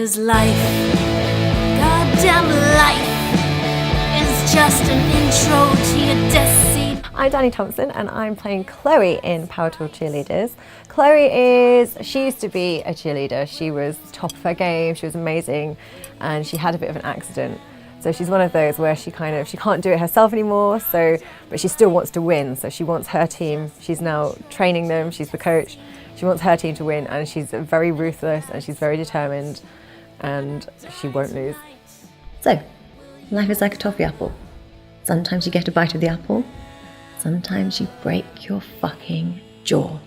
'Cause life, goddamn life, is just an intro to your destiny. I'm Dani Thompson and I'm playing Chloe in Powertool Cheerleaders. Chloe she used to be a cheerleader. She was top of her game, she was amazing, and she had a bit of an accident. So she's one of those where she can't do it herself anymore, but she still wants to win. So she wants her team, she's now training them, she's the coach. She wants her team to win, and she's very ruthless and she's very determined, and she won't lose. So, life is like a toffee apple. Sometimes you get a bite of the apple, sometimes you break your fucking jaw.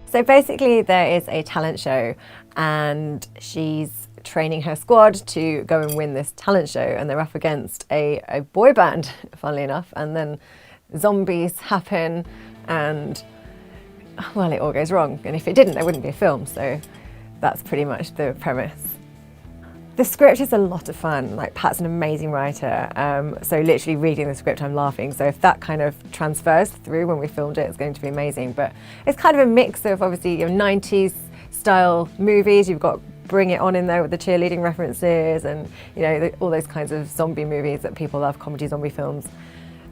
So basically there is a talent show and she's training her squad to go and win this talent show, and they're up against a boy band, funnily enough, and then zombies happen and, well, it all goes wrong. And if it didn't, there wouldn't be a film. So that's pretty much the premise. The script is a lot of fun. Like, Pat's an amazing writer. So literally reading the script, I'm laughing. So if that kind of transfers through when we filmed it, it's going to be amazing. But it's kind of a mix of obviously your 90s style movies. You've got Bring It On in there with the cheerleading references, and all those kinds of zombie movies that people love, comedy zombie films.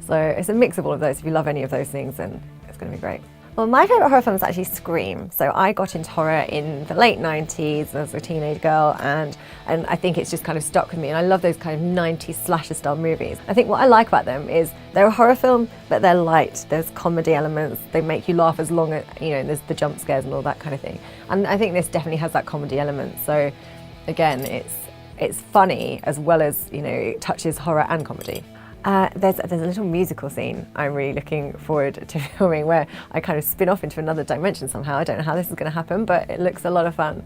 So it's a mix of all of those. If you love any of those things, then it's going to be great. Well, my favourite horror film is actually Scream. So I got into horror in the late 90s as a teenage girl, and I think it's just kind of stuck with me. And I love those kind of 90s slasher style movies. I think what I like about them is they're a horror film, but they're light. There's comedy elements. They make you laugh as long as, there's the jump scares and all that kind of thing. And I think this definitely has that comedy element. So again, it's funny as well as, it touches horror and comedy. There's a little musical scene I'm really looking forward to filming where I kind of spin off into another dimension somehow. I don't know how this is going to happen, but it looks a lot of fun.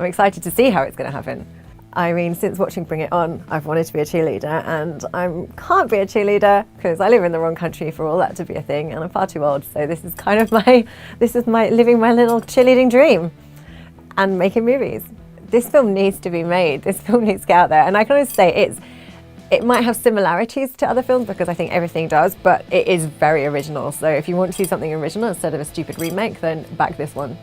I'm excited to see how it's going to happen. I mean, since watching Bring It On, I've wanted to be a cheerleader, and I can't be a cheerleader because I live in the wrong country for all that to be a thing, and I'm far too old. So this is kind of my living my little cheerleading dream and making movies. This film needs to be made. This film needs to get out there, and I can always say it might have similarities to other films because I think everything does, but it is very original. So if you want to see something original instead of a stupid remake, then back this one.